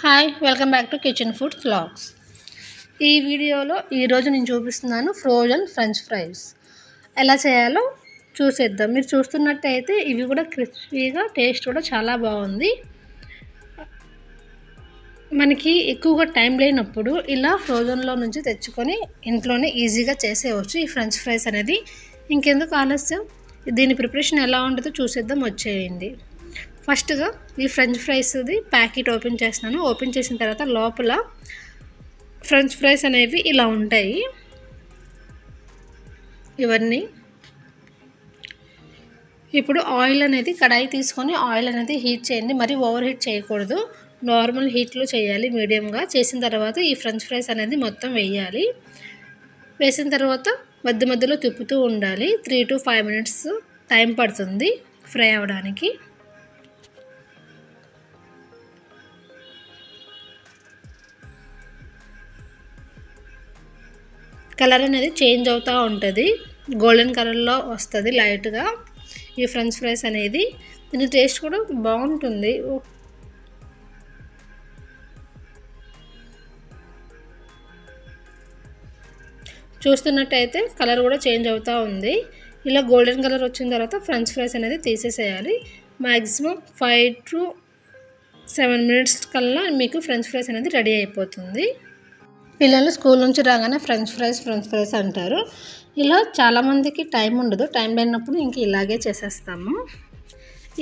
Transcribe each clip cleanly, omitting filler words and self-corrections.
Hi welcome back to kitchen food vlogs. ఈ వీడియోలో ఈరోజు నేను చూపిస్తున్నాను ఫ్రోజన్ ఫ్రెంచ్ ఫ్రైస్ ఎలా చేయాలో చూసేద్దాం. మీరు చూస్తున్నట్టయితే ఇవి కూడా క్రిస్పీగా, టేస్ట్ కూడా చాలా బాగుంది. మనకి ఎక్కువగా టైం లేనప్పుడు ఇలా ఫ్రోజన్లో నుంచి తెచ్చుకొని ఇంట్లోనే ఈజీగా చేసేయవచ్చు ఈ ఫ్రెంచ్ ఫ్రైస్ అనేది. ఇంకెందుకు ఆలస్యం, దీని ప్రిపరేషన్ ఎలా ఉంటుందో చూసేద్దాం, వచ్చేయండి. ఫస్ట్గా ఈ ఫ్రెంచ్ ఫ్రైస్ది ప్యాకెట్ ఓపెన్ చేస్తున్నాను. ఓపెన్ చేసిన తర్వాత లోపల ఫ్రెంచ్ ఫ్రైస్ అనేవి ఇలా ఉంటాయి. ఇవన్నీ ఇప్పుడు ఆయిల్ అనేది కడాయి తీసుకొని ఆయిల్ అనేది హీట్ చేయండి. మరి ఓవర్ హీట్ చేయకూడదు, నార్మల్ హీట్లో చేయాలి మీడియంగా. చేసిన తర్వాత ఈ ఫ్రెంచ్ ఫ్రైస్ అనేది మొత్తం వేయాలి. వేసిన తర్వాత మధ్య మధ్యలో తిప్పుతూ ఉండాలి. 3 to 5 minutes టైం పడుతుంది ఫ్రై అవ్వడానికి. కలర్ అనేది చేంజ్ అవుతూ ఉంటుంది, గోల్డెన్ కలర్లో వస్తుంది లైట్గా ఈ ఫ్రెంచ్ ఫ్రైస్ అనేది. దీని టేస్ట్ కూడా బాగుంటుంది. చూస్తున్నట్టయితే కలర్ కూడా చేంజ్ అవుతూ ఉంది. ఇలా గోల్డెన్ కలర్ వచ్చిన తర్వాత ఫ్రెంచ్ ఫ్రైస్ అనేది తీసేసేయాలి. మ్యాక్సిమం 5 to 7 minutes కల్లా మీకు ఫ్రెంచ్ ఫ్రైస్ అనేది రెడీ అయిపోతుంది. పిల్లలు స్కూల్ నుంచి రాగానే ఫ్రెంచ్ ఫ్రైస్ అంటారు. ఇలా చాలామందికి టైం ఉండదు, టైం లేనప్పుడు ఇంక ఇలాగే చేసేస్తాము.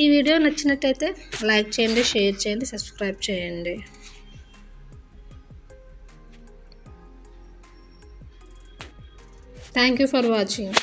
ఈ వీడియో నచ్చినట్టయితే లైక్ చేయండి, షేర్ చేయండి, సబ్స్క్రైబ్ చేయండి. Thank you for watching.